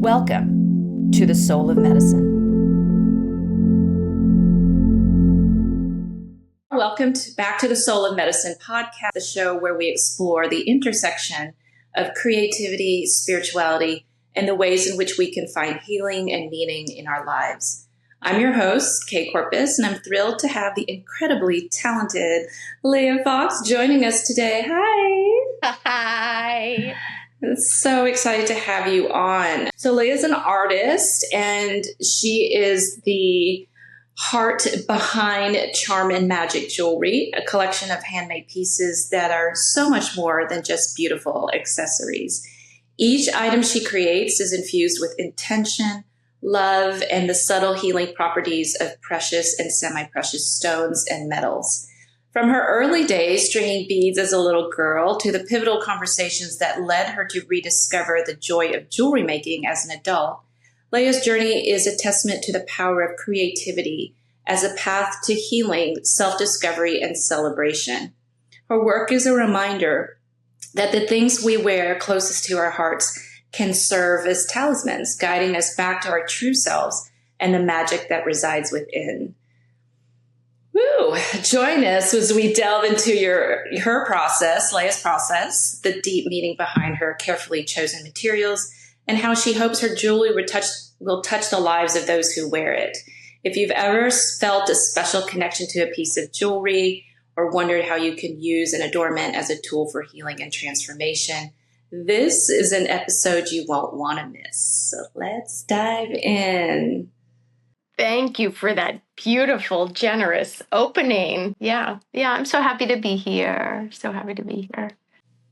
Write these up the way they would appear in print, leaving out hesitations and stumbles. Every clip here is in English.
Welcome to the Soul of Medicine. Welcome back to the Soul of Medicine podcast, the show where we explore the intersection of creativity, spirituality, and the ways in which we can find healing and meaning in our lives. I'm your host, Kay Corpus, and I'm thrilled to have the incredibly talented Leah Fox joining us today. Hi. Hi. So excited to have you on. So Leah's an artist, and she is the heart behind Charm and Magic Jewelry, a collection of handmade pieces that are so much more than just beautiful accessories. Each item she creates is infused with intention, love, and the subtle healing properties of precious and semi-precious stones and metals. From her early days stringing beads as a little girl to the pivotal conversations that led her to rediscover the joy of jewelry making as an adult, Leah's journey is a testament to the power of creativity as a path to healing, self-discovery, and celebration. Her work is a reminder that the things we wear closest to our hearts can serve as talismans, guiding us back to our true selves and the magic that resides within. Woo! Join us as we delve into her process, Leah's process, the deep meaning behind her carefully chosen materials, and how she hopes her jewelry will touch the lives of those who wear it. If you've ever felt a special connection to a piece of jewelry or wondered how you can use an adornment as a tool for healing and transformation, this is an episode you won't want to miss. So let's dive in. Thank you for that beautiful, generous opening. Yeah, I'm so happy to be here.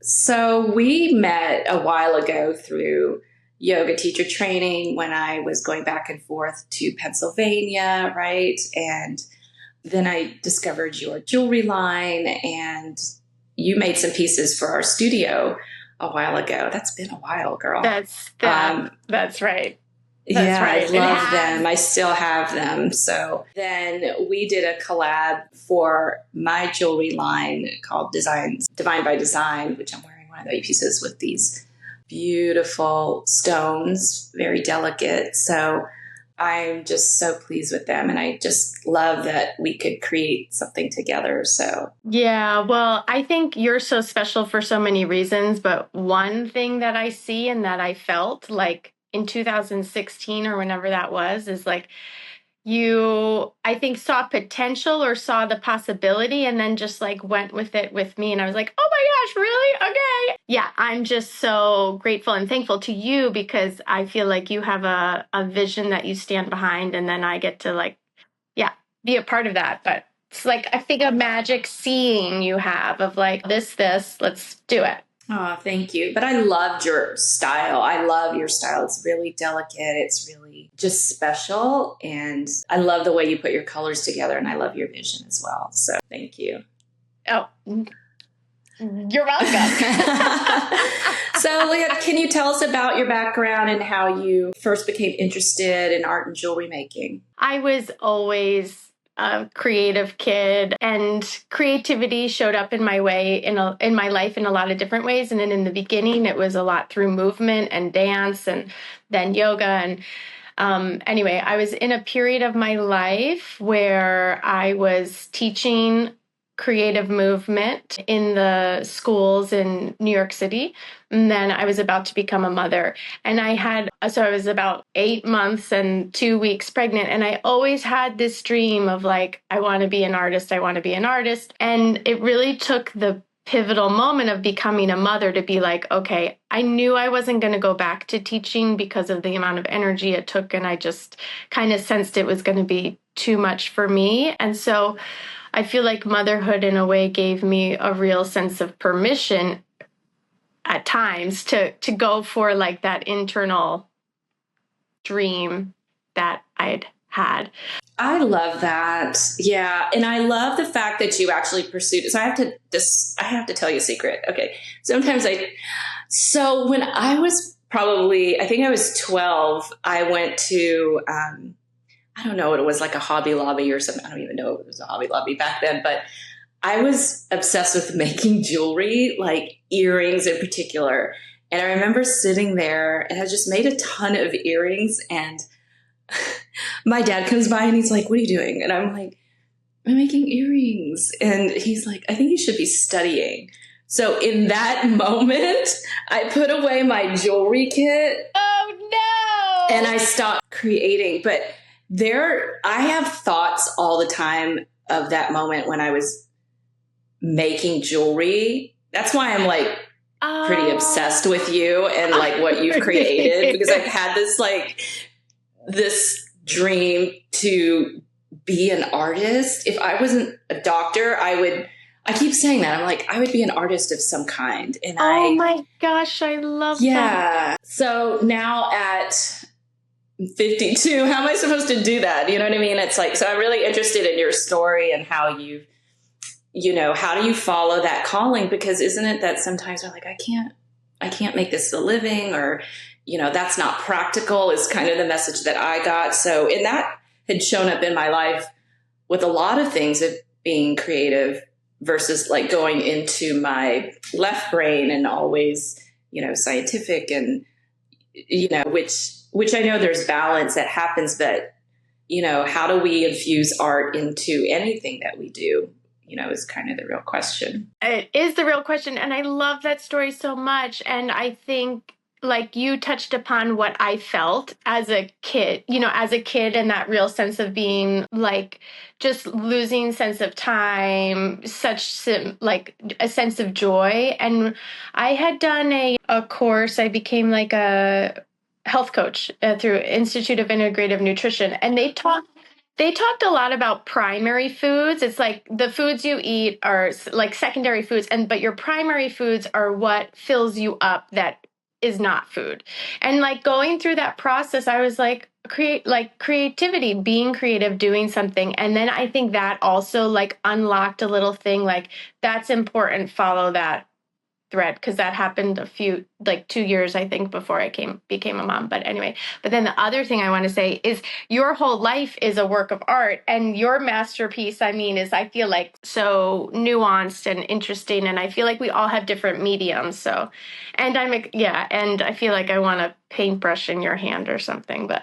So we met a while ago through yoga teacher training when I was going back and forth to Pennsylvania, right? And then I discovered your jewelry line, and you made some pieces for our studio a while ago. That's been a while, girl. That's right. That's right. I love them. I still have them. So then we did a collab for my jewelry line called Divine by Design, which I'm wearing one of those pieces with these beautiful stones, very delicate. So I'm just so pleased with them. And I just love that we could create something together. So yeah, well, I think you're so special for so many reasons. But one thing that I see and that I felt like in 2016 or whenever that was, is like you, I think, saw potential or saw the possibility and then just like went with it with me. And I was like, oh my gosh, really? Okay. Yeah, I'm just so grateful and thankful to you because I feel like you have a vision that you stand behind. And then I get to be a part of that. But it's like, I think a magic seeing you have of like this, let's do it. Oh, thank you. But I loved your style. It's really delicate. It's really just special. And I love the way you put your colors together. And I love your vision as well. So thank you. Oh, you're welcome. So Leah, can you tell us about your background and how you first became interested in art and jewelry making? I was always a creative kid, and creativity showed up in my life in a lot of different ways. And then in the beginning, it was a lot through movement and dance, and then yoga. And anyway, I was in a period of my life where I was teaching creative movement in the schools in New York City. And then I was about to become a mother. And I was about 8 months and 2 weeks pregnant. And I always had this dream of like, I want to be an artist. And it really took the pivotal moment of becoming a mother to be like, okay, I knew I wasn't going to go back to teaching because of the amount of energy it took. And I just kind of sensed it was going to be too much for me. And so I feel like motherhood in a way gave me a real sense of permission at times to go for like that internal dream that I'd had. I love that. Yeah. And I love the fact that you actually pursued it. So I have to tell you a secret. Okay. So when I was I think I was 12, I went to, I don't know what it was, like a Hobby Lobby or something. I don't even know if it was a Hobby Lobby back then, but I was obsessed with making jewelry, like earrings in particular. And I remember sitting there and I just made a ton of earrings. And my dad comes by and he's like, what are you doing? And I'm like, I'm making earrings. And he's like, I think you should be studying. So in that moment, I put away my jewelry kit. Oh no! And I stopped creating. But I have thoughts all the time of that moment when I was making jewelry. That's why I'm like pretty obsessed with you and like what you've created, because I've had this dream to be an artist. If I wasn't a doctor, I keep saying that. I'm like, I would be an artist of some kind. And my gosh, I love that. Yeah. So now at 52, how am I supposed to do that? You know what I mean? It's like, so I'm really interested in your story and how how do you follow that calling? Because isn't it that sometimes we're like, I can't make this a living, or, that's not practical is kind of the message that I got. So, and that had shown up in my life with a lot of things of being creative versus like going into my left brain and always, scientific and, which I know there's balance that happens, but, how do we infuse art into anything that we do? Is kind of the real question. It is the real question. And I love that story so much. And I think like you touched upon what I felt as a kid, and that real sense of being like just losing sense of time, like a sense of joy. And I had done a course. I became like a health coach through Institute of Integrative Nutrition. And they talked a lot about primary foods. It's like the foods you eat are like secondary foods, but your primary foods are what fills you up that is not food. And like going through that process, I was like, creativity, being creative, doing something. And then I think that also like unlocked a little thing like that's important. Follow that thread, because that happened 2 years I think before I became a mom. But anyway, but then the other thing I want to say is your whole life is a work of art, and your masterpiece, is I feel like so nuanced and interesting, and I feel like we all have different mediums. So, and and I feel like I want a paintbrush in your hand or something, but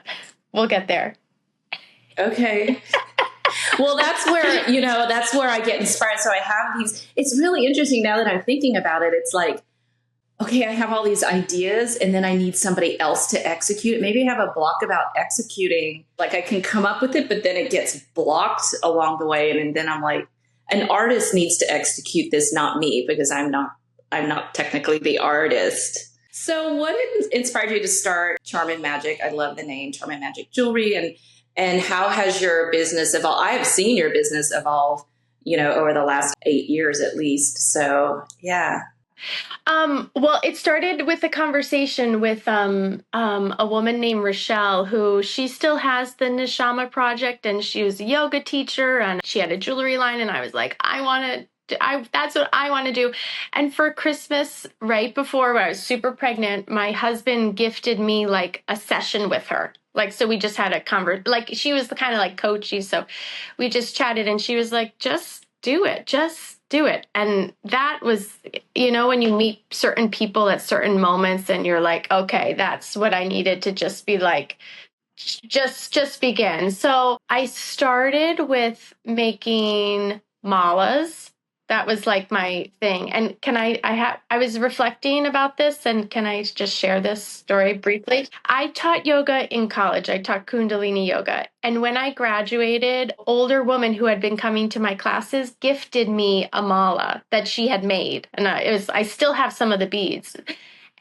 we'll get there. Okay. Well, that's where I get inspired. So I have it's really interesting now that I'm thinking about it. It's like, okay, I have all these ideas and then I need somebody else to execute it. Maybe I have a block about executing, like I can come up with it, but then it gets blocked along the way. And then I'm like, an artist needs to execute this, not me, because I'm not technically the artist. So what inspired you to start Charm and Magic? I love the name Charm and Magic Jewelry. And how has your business evolved? I have seen your business evolve, over the last 8 years at least. So, yeah. Well, it started with a conversation with a woman named Rochelle, who she still has the Nishama Project, and she was a yoga teacher, and she had a jewelry line, and I was like, that's what I want to do. And for Christmas, right before when I was super pregnant, my husband gifted me like a session with her. Like, so we just had a like she was the kind of like coachy. So we just chatted and she was like, just do it. And that was, when you meet certain people at certain moments and you're like, okay, that's what I needed to just be like, just begin. So I started with making malas. That was like my thing. And I was reflecting about this, and can I just share this story briefly? I taught yoga in college. I taught Kundalini yoga. And when I graduated, an older woman who had been coming to my classes gifted me a mala that she had made. And I still have some of the beads.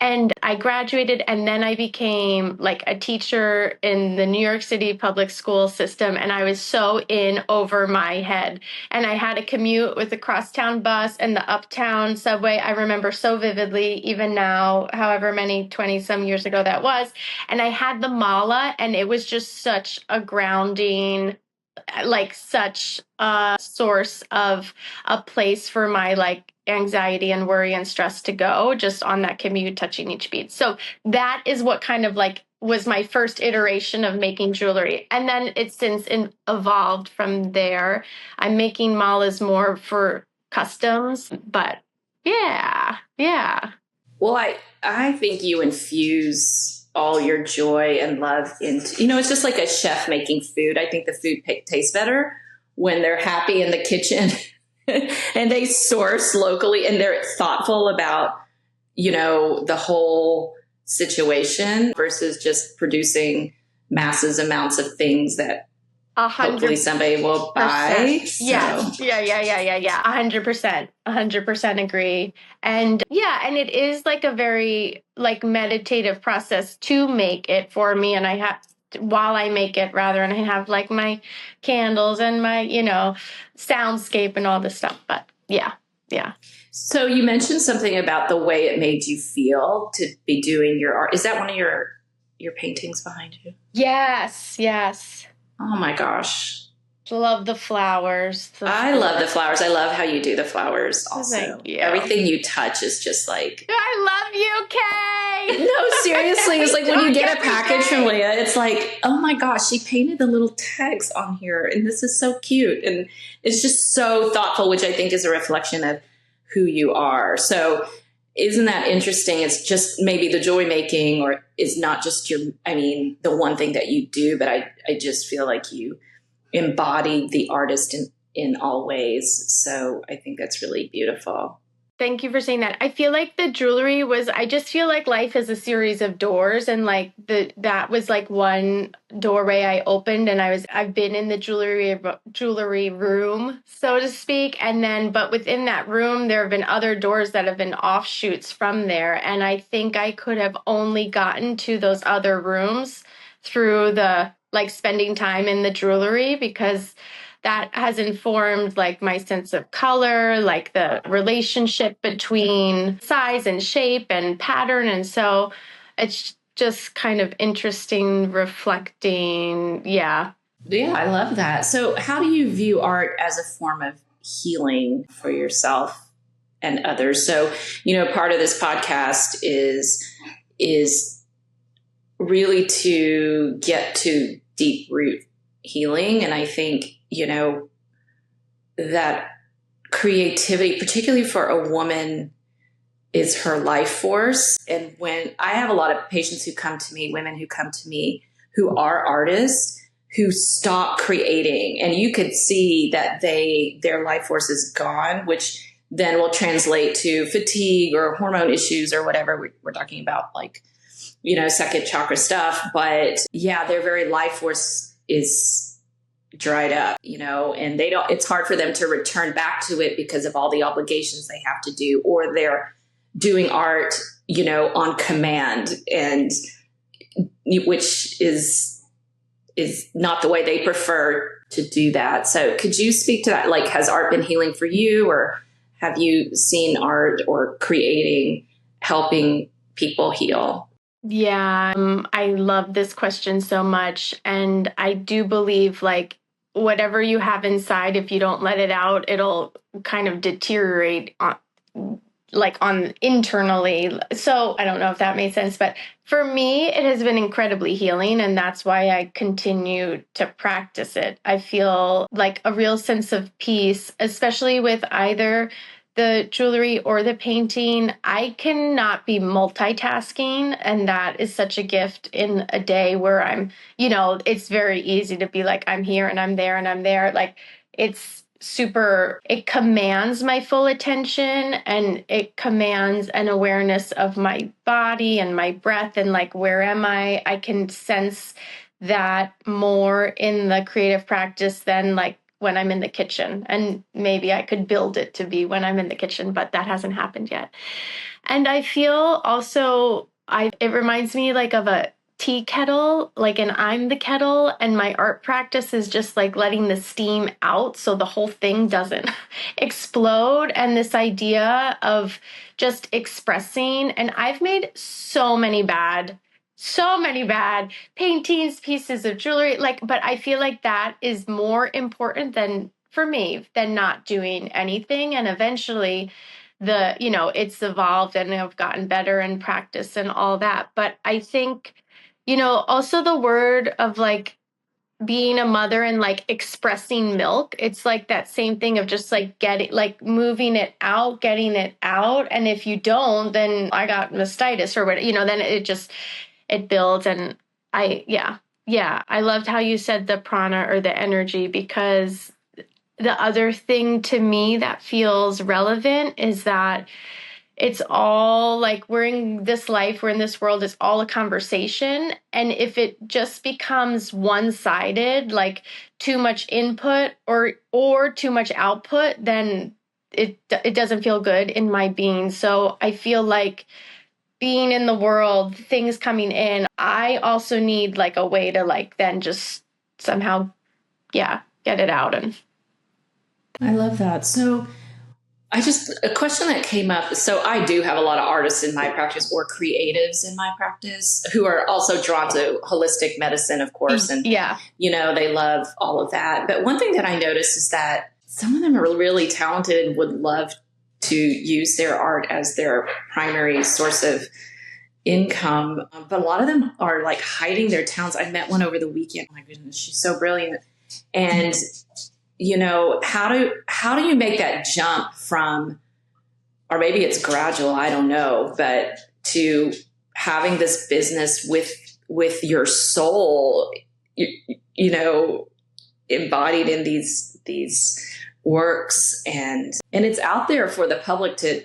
And I graduated, and then I became like a teacher in the New York City public school system. And I was so in over my head. And I had a commute with the crosstown bus and the uptown subway. I remember so vividly, even now, however many 20 some years ago that was. And I had the mala, and it was just such a grounding, like such a source of a place for my like anxiety and worry and stress to go, just on that commute, touching each bead. So that is what kind of like was my first iteration of making jewelry. And then it's since evolved from there. I'm making malas more for customs, but yeah. Well, I think you infuse all your joy and love into, it's just like a chef making food. I think the food tastes better when they're happy in the kitchen and they source locally and they're thoughtful about, the whole situation versus just producing massive amounts of things that hopefully somebody will buy. So. Yeah. 100%. 100% agree. And it is like a very like meditative process to make it for me. And I have, while I make it rather, and I have like my candles and my, soundscape and all this stuff. But yeah. So you mentioned something about the way it made you feel to be doing your art. Is that one of your paintings behind you? Yes. Oh my gosh. Love the flowers. I love the flowers. I love how you do the flowers also. Thank you. Everything you touch is just like... I love you, Kay! No, seriously. It's like when you get a package from Leah, it's like, oh my gosh, she painted the little tags on here and this is so cute. And it's just so thoughtful, which I think is a reflection of who you are. So isn't that interesting? It's just maybe the joy making or is not just the one thing that you do, but I just feel like you embody the artist in all ways. So I think that's really beautiful. Thank you for saying that. I feel like the jewelry I just feel like life is a series of doors, and like that was like one doorway I opened, and I've been in the jewelry room, so to speak. But within that room, there have been other doors that have been offshoots from there. And I think I could have only gotten to those other rooms through the like spending time in the jewelry, because that has informed like my sense of color, like the relationship between size and shape and pattern. And so it's just kind of interesting, reflecting. Yeah, I love that. So how do you view art as a form of healing for yourself and others? So, part of this podcast is really to get to deep root healing. And I think, that creativity, particularly for a woman, is her life force. And when I have a lot of patients who come to me, women who come to me, who are artists, who stop creating, and you could see that their life force is gone, which then will translate to fatigue or hormone issues or whatever we're talking about, like, second chakra stuff. But yeah, their very life force is dried up, and it's hard for them to return back to it because of all the obligations they have to do, or they're doing art, on command, and which is not the way they prefer to do that. So could you speak to that? Like, has art been healing for you, or have you seen art or creating helping people heal? Yeah, I love this question so much. And I do believe like whatever you have inside, if you don't let it out, it'll kind of deteriorate on internally. So I don't know if that made sense, but for me, it has been incredibly healing. And that's why I continue to practice it. I feel like a real sense of peace, especially with either the jewelry or the painting. I cannot be multitasking. And that is such a gift in a day where I'm, it's very easy to be like, I'm here and I'm there and I'm there. Like it commands my full attention, and it commands an awareness of my body and my breath and like, where am I? I can sense that more in the creative practice than like when I'm in the kitchen. And maybe I could build it to be when I'm in the kitchen, but that hasn't happened yet. And I feel also, it reminds me like of a tea kettle, like, and I'm the kettle, and my art practice is just like letting the steam out so the whole thing doesn't explode. And this idea of just expressing, and I've made so many bad paintings, pieces of jewelry, but I feel like that is more important for me than not doing anything. And eventually it's evolved and I've gotten better in practice and all that. But I think, also the word of like being a mother and like expressing milk, it's like that same thing of just like getting, like moving it out, getting it out. And if you don't, then I got mastitis or what, then it builds. And I loved how you said the prana or the energy, because the other thing to me that feels relevant is that it's all like, we're in this life, we're in this world, it's all a conversation. And if it just becomes one-sided, like too much input or too much output, then it doesn't feel good in my being. So I feel like being in the world, things coming in, I also need like a way to like then just somehow, get it out. And I love that. So a question that came up. So I do have a lot of artists in my practice or creatives in my practice who are also drawn to holistic medicine, of course. And, they love all of that. But one thing that I noticed is that some of them are really talented and would love to use their art as their primary source of income. But a lot of them are like hiding their talents. I met one over the weekend. Oh my goodness, she's so brilliant. And how do you make that jump from, or maybe it's gradual, I don't know, but to having this business with your soul, embodied in these works, and it's out there for the public to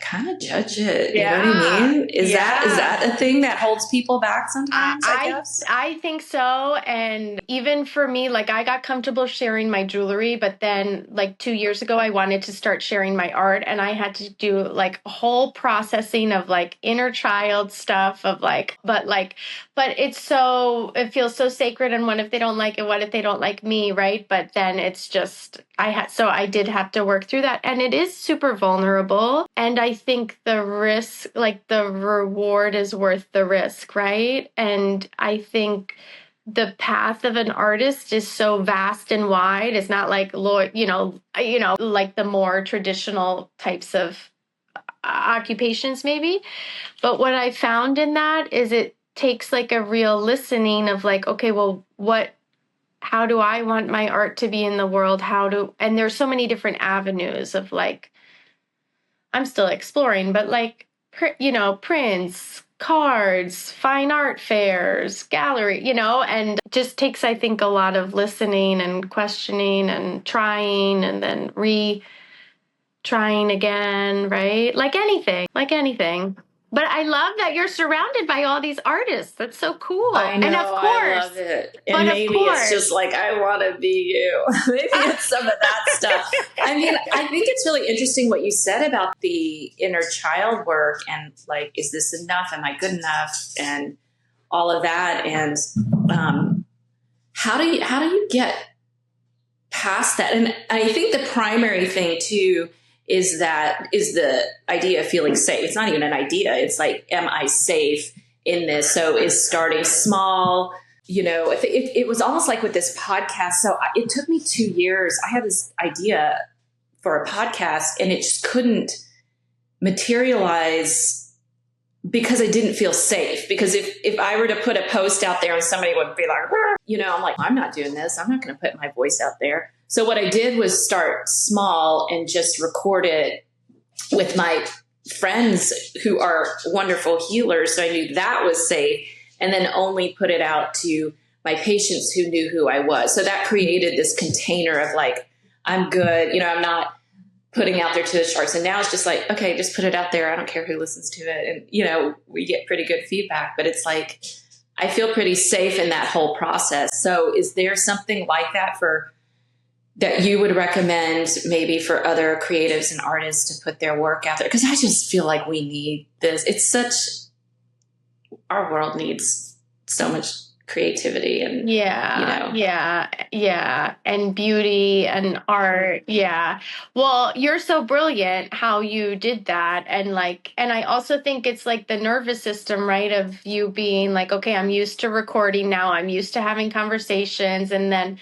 kind of judge it. You know what I mean? Is that a thing that holds people back sometimes? I guess. I think so. And even for me, like I got comfortable sharing my jewelry, but then like 2 years ago, I wanted to start sharing my art, and I had to do like a whole processing of like inner child stuff of like, but it feels so sacred. And what if they don't like it? What if they don't like me? Right. But then it's just, I did have to work through that, and it is super vulnerable. And I think the risk, like the reward is worth the risk, right? And I think the path of an artist is so vast and wide. It's not like, like the more traditional types of occupations maybe. But what I found in that is it takes like a real listening of like, okay, well, how do I want my art to be in the world? And there's so many different avenues of like, I'm still exploring, but like, prints, cards, fine art fairs, gallery, and just takes, I think, a lot of listening and questioning and trying and then trying again, right? Like anything. But I love that you're surrounded by all these artists. That's so cool. I know, and of course, I love it. And maybe it's just like, I want to be you. Maybe it's some of that stuff. I mean, I think it's really interesting what you said about the inner child work and like, is this enough? Am I good enough? And all of that. And how do you get past that? And I think the primary thing too is the idea of feeling safe. It's not even an idea. It's like, am I safe in this? So is starting small, it was almost like with this podcast. So it took me 2 years. I had this idea for a podcast and it just couldn't materialize because I didn't feel safe. Because if I were to put a post out there and somebody would be like, I'm like, I'm not doing this. I'm not going to put my voice out there. So what I did was start small and just record it with my friends who are wonderful healers. So I knew that was safe, and then only put it out to my patients who knew who I was. So that created this container of like, I'm good. I'm not putting out there to the sharks. And now it's just like, okay, just put it out there. I don't care who listens to it. And, we get pretty good feedback, but it's like, I feel pretty safe in that whole process. So is there something like that that you would recommend maybe for other creatives and artists to put their work out there? Because I just feel like we need this. Our world needs so much creativity and and beauty and art. Well, you're so brilliant how you did that. And I also think it's like the nervous system, right, of you being like, okay, I'm used to recording now, I'm used to having conversations, and then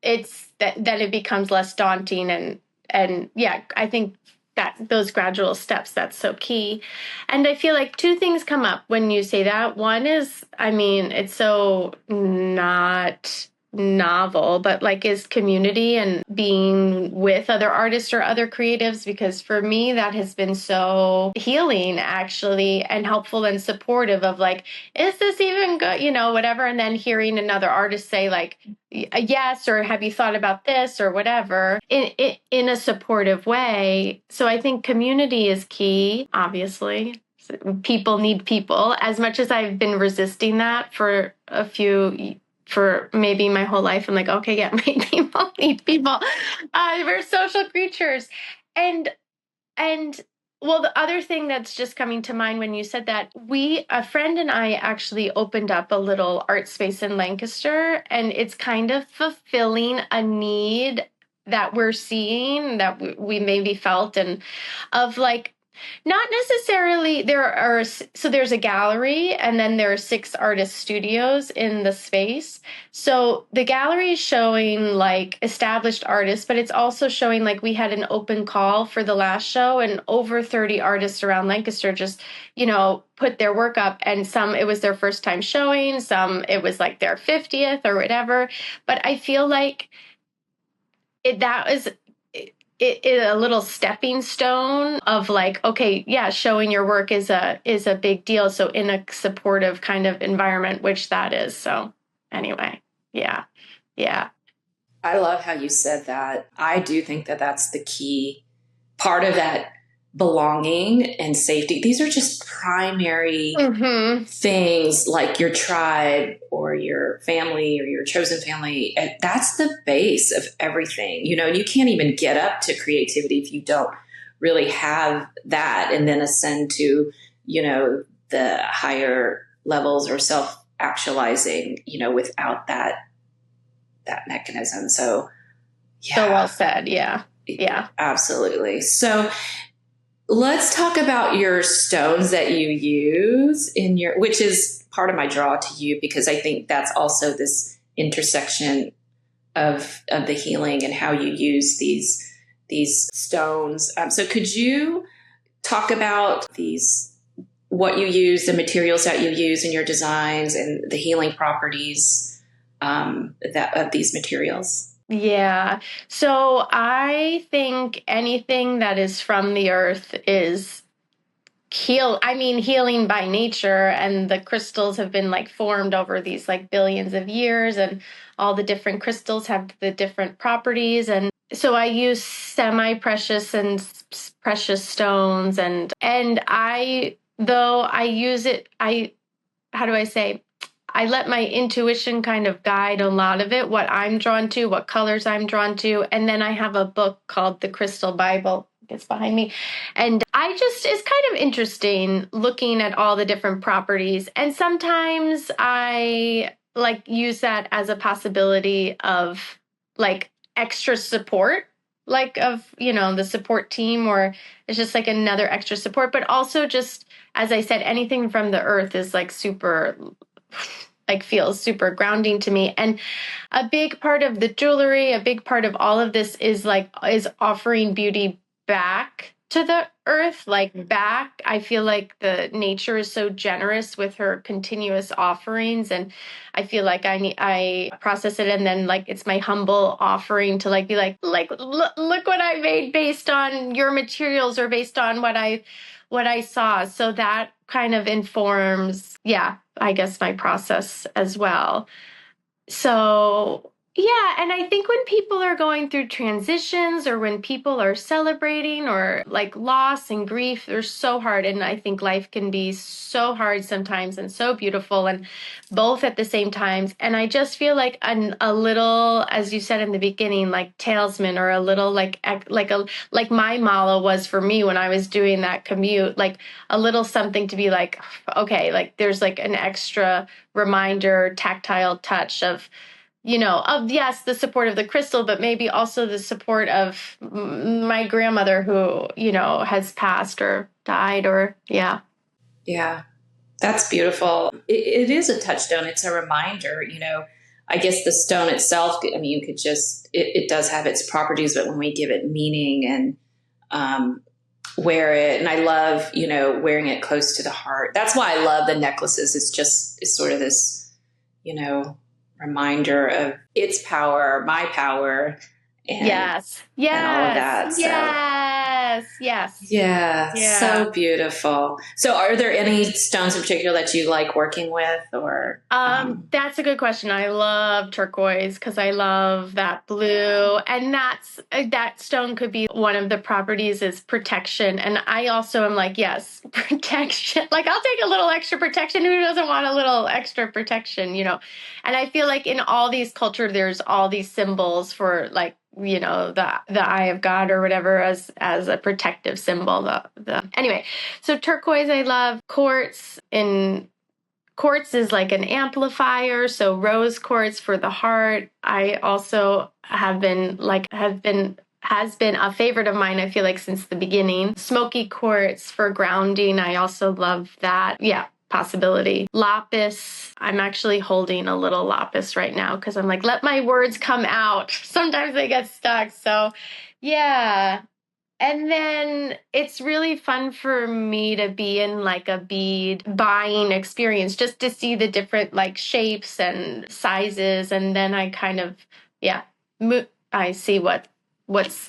it's that it becomes less daunting. And I think that those gradual steps, that's so key. And I feel like two things come up when you say that. One is, it's so not novel, but like is community and being with other artists or other creatives, because for me that has been so healing actually, and helpful and supportive of like, is this even good, whatever, and then hearing another artist say like yes, or have you thought about this or whatever, in a supportive way. So I think community is key, obviously. People need people. As much as I've been resisting that for maybe my whole life, I'm like, okay, yeah, people need people. We're social creatures. And well, the other thing that's just coming to mind when you said that, a friend and I actually opened up a little art space in Lancaster, and it's kind of fulfilling a need that we're seeing, that we maybe felt, and of like, not necessarily so there's a gallery, and then there are 6 artist studios in the space. So the gallery is showing like established artists, but it's also showing like, we had an open call for the last show, and over 30 artists around Lancaster just, put their work up, and some, it was their first time showing, some it was like their 50th or whatever. But I feel like that was a little stepping stone of like, okay, yeah, showing your work is a big deal. So in a supportive kind of environment, which that is. So anyway, yeah. I love how you said that. I do think that that's the key part of that belonging and safety. These are just primary things, like your tribe or your family or your chosen family. And that's the base of everything. You can't even get up to creativity if you don't really have that, and then ascend to, the higher levels or self-actualizing, without that mechanism. So, yeah. So well said. Yeah. Absolutely. So let's talk about your stones that you use which is part of my draw to you, because I think that's also this intersection of the healing and how you use these stones. So could you talk about what you use, the materials that you use in your designs, and the healing properties of these materials? Yeah. So I think anything that is from the earth is healing by nature, and the crystals have been like formed over these like billions of years, and all the different crystals have the different properties. And so I use semi-precious and precious stones, and though I use it, how do I say, I let my intuition kind of guide a lot of it, what I'm drawn to, what colors I'm drawn to. And then I have a book called The Crystal Bible. It's behind me. And it's kind of interesting looking at all the different properties. And sometimes I like use that as a possibility of like extra support, like of, the support team, or it's just like another extra support. But also just, as I said, anything from the earth is like super, like feels super grounding to me. And a big part of the jewelry, a big part of all of this is offering beauty back to the earth, like back. I feel like the nature is so generous with her continuous offerings, and I feel like I process it, and then like it's my humble offering to like be like look what I made based on your materials, or based on what I saw. So that kind of informs, I guess, my process as well. So, yeah. And I think when people are going through transitions, or when people are celebrating, or like loss and grief, they're so hard. And I think life can be so hard sometimes, and so beautiful, and both at the same times. And I just feel like a little, as you said in the beginning, like talisman, or a little like my mala was for me when I was doing that commute, like a little something to be like, okay, like there's like an extra reminder, tactile touch of, yes, the support of the crystal, but maybe also the support of my grandmother who, has passed or died, or, yeah. Yeah, that's beautiful. It is a touchstone. It's a reminder, I guess the stone itself, you could just, it does have its properties, but when we give it meaning and wear it, and I love, wearing it close to the heart. That's why I love the necklaces. It's sort of this, reminder of its power, my power, and, Yes. and all of Yes. that. So. Yes. Yes. Yeah, Yeah. so beautiful. So are there any stones in particular that you like working with, or? That's a good question. I love turquoise because I love that blue, and that stone could be one of the properties is protection. And I also am like, yes, protection. Like I'll take a little extra protection. Who doesn't want a little extra protection, you know? And I feel like in all these cultures, there's all these symbols for like, you know, the eye of God or whatever as a protective symbol. Anyway, so turquoise I love. Quartz is like an amplifier, so rose quartz for the heart. I also has been a favorite of mine, I feel like since the beginning. Smoky quartz for grounding. I also love that. Yeah, possibility. Lapis. I'm actually holding a little lapis right now because I'm like, let my words come out. Sometimes they get stuck. So yeah. And then it's really fun for me to be in like a bead buying experience just to see the different like shapes and sizes. And then I kind of, yeah, I see what's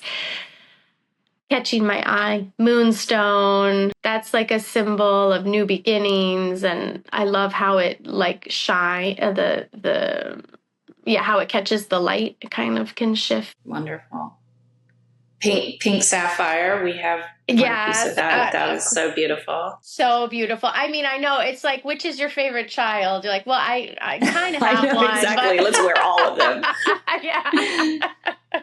catching my eye. Moonstone, that's like a symbol of new beginnings. And I love how it like how it catches the light. It kind of can shift. Wonderful. Pink sapphire. We have one piece of that. That is so beautiful. So beautiful. I mean, I know it's like, which is your favorite child? You're like, well, I kind of have one. Exactly. But... Let's wear all of them. Yeah.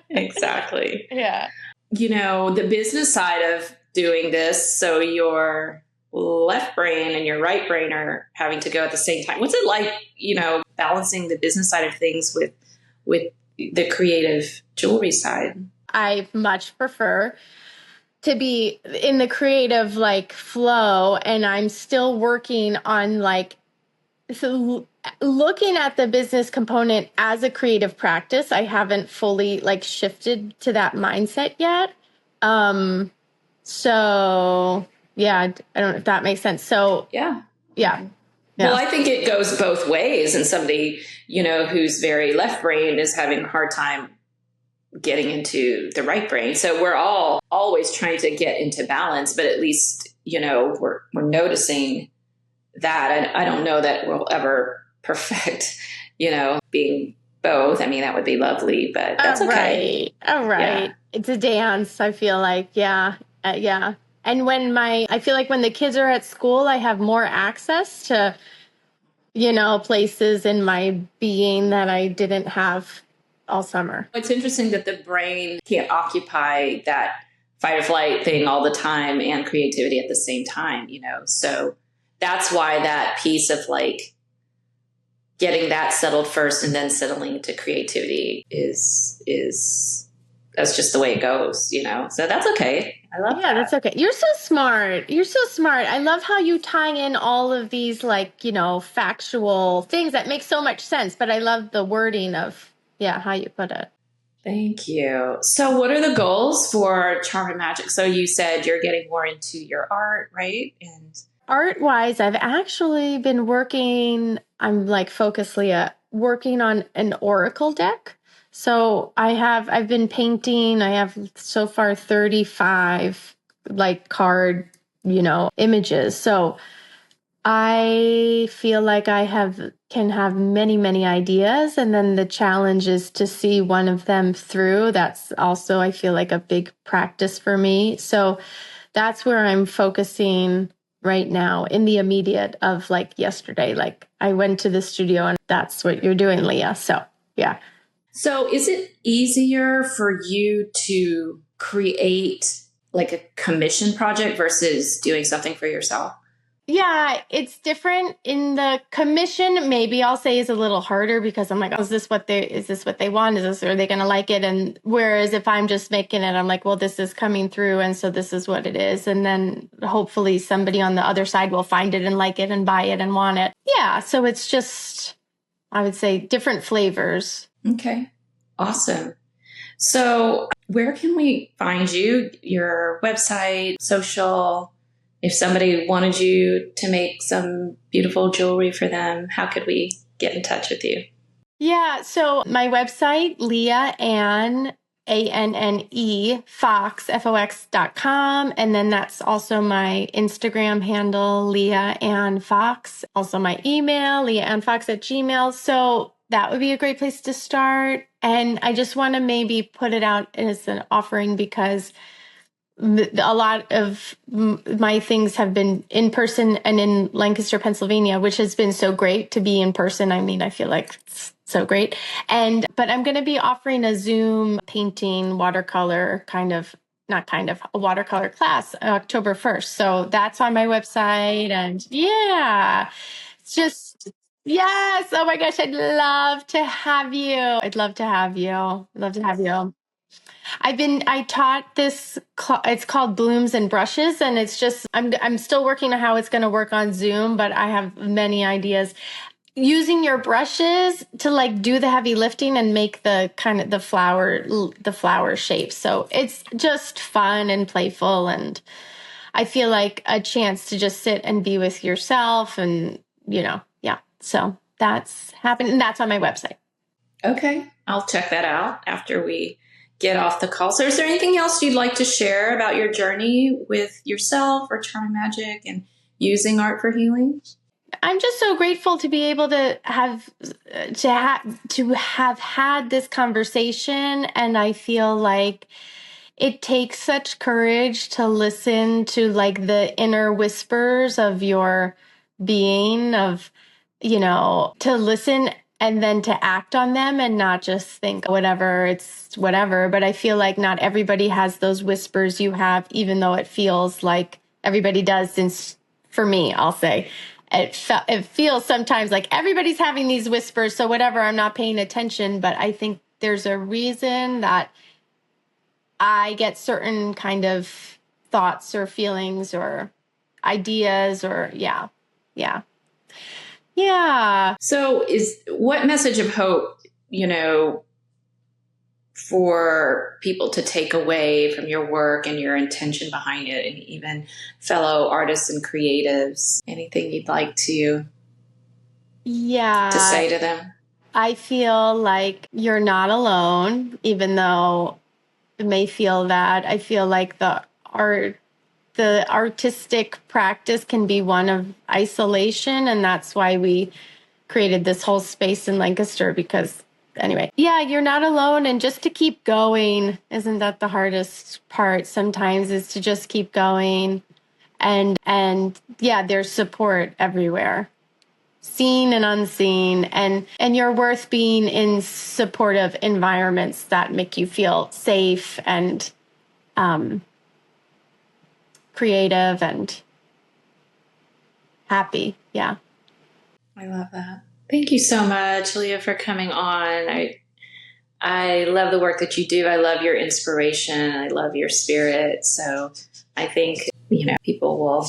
Exactly. Yeah. You know, the business side of doing this, so your left brain and your right brain are having to go at the same time. What's it like, you know, balancing the business side of things with the creative jewelry side? I much prefer to be in the creative like flow, and I'm still working on like looking at the business component as a creative practice. I haven't fully like shifted to that mindset yet. So yeah, I don't know if that makes sense. So yeah. Well, I think it goes both ways, and somebody, you know, who's very left brain is having a hard time getting into the right brain. So we're all always trying to get into balance, but at least, you know, we're noticing that. I don't know that we'll ever perfect, you know, being both. I mean, that would be lovely, but that's okay. All right. Yeah. It's a dance, I feel like. Yeah. Yeah. And I feel like when the kids are at school, I have more access to, you know, places in my being that I didn't have all summer. It's interesting that the brain can't occupy that fight or flight thing all the time and creativity at the same time, you know? So that's why that piece of like getting that settled first and then settling into creativity is that's just the way it goes, you know? So that's okay. I love that. Yeah, that's okay. You're so smart. I love how you tie in all of these like, you know, factual things that make so much sense, but I love the wording of how you put it. Thank you. So what are the goals for Charm and Magic? So you said you're getting more into your art, right? And art-wise, I've actually been working on an oracle deck. So I've been painting. I have so far 35 like card, you know, images. So I feel like can have many, many ideas. And then the challenge is to see one of them through. That's also, I feel like, a big practice for me. So that's where I'm focusing right now in the immediate of like yesterday. Like I went to the studio and that's what you're doing, Leah. So yeah. So is it easier for you to create like a commission project versus doing something for yourself? Yeah, it's different. In the commission, maybe I'll say is a little harder because I'm like, oh, is this what they want? Are they going to like it? And whereas if I'm just making it, I'm like, well, this is coming through. And so this is what it is. And then hopefully somebody on the other side will find it and like it and buy it and want it. Yeah. So it's just, I would say, different flavors. Okay. Awesome. So where can we find you? Your website, social? If somebody wanted you to make some beautiful jewelry for them, how could we get in touch with you? Yeah. So my website, Leah Ann, ANNE, Fox, FOX.com. And then that's also my Instagram handle, Leah Ann Fox. Also my email, leahannfox@gmail. So that would be a great place to start. And I just want to maybe put it out as an offering because a lot of my things have been in person and in Lancaster, Pennsylvania, which has been so great to be in person. I mean, I feel like it's so great. But I'm going to be offering a Zoom painting watercolor a watercolor class October 1st. So that's on my website. And yeah, it's just, yes. Oh my gosh. I'd love to have you. I'd love to have you. I'd love to have you. I taught this, it's called Blooms and Brushes, and it's just, I'm still working on how it's going to work on Zoom, but I have many ideas. Using your brushes to like do the heavy lifting and make the kind of the flower shape. So it's just fun and playful. And I feel like a chance to just sit and be with yourself and, yeah. So that's happening. And that's on my website. Okay. I'll check that out after we get off the call. So is there anything else you'd like to share about your journey with yourself or Charm Magic and using art for healing? I'm just so grateful to be able to have had this conversation. And I feel like it takes such courage to listen to like the inner whispers of your being, to listen and then to act on them and not just think whatever, it's whatever. But I feel like not everybody has those whispers you have, even though it feels like everybody does. Since for me, I'll say it feels sometimes like everybody's having these whispers. So whatever, I'm not paying attention. But I think there's a reason that I get certain kind of thoughts or feelings or ideas or yeah. So what message of hope, for people to take away from your work and your intention behind it, and even fellow artists and creatives, anything you'd like to say to them? I feel like you're not alone, even though it may feel that. I feel like the artistic practice can be one of isolation, and that's why we created this whole space in Lancaster, because anyway, yeah, you're not alone. And just to keep going, isn't that the hardest part sometimes, is to just keep going. And yeah, there's support everywhere, seen and unseen, and you're worth being in supportive environments that make you feel safe and creative and happy. Yeah. I love that. Thank you so much, Leah, for coming on. I love the work that you do. I love your inspiration. I love your spirit. So I think, people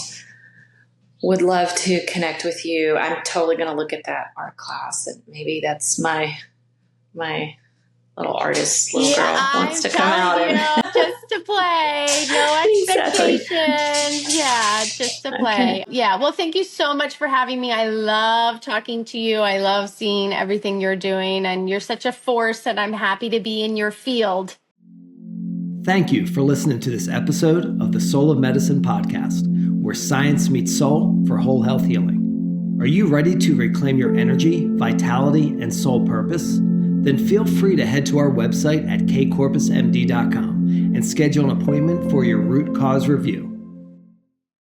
would love to connect with you. I'm totally going to look at that art class, and maybe that's my little artist, girl wants to come out and just to play, no expectations. Exactly. Yeah, just to play. Okay. Yeah. Well, thank you so much for having me. I love talking to you. I love seeing everything you're doing, and you're such a force, and I'm happy to be in your field. Thank you for listening to this episode of the Soul of Medicine podcast, where science meets soul for whole health healing. Are you ready to reclaim your energy, vitality, and soul purpose? Then feel free to head to our website at kcorpusmd.com and schedule an appointment for your root cause review.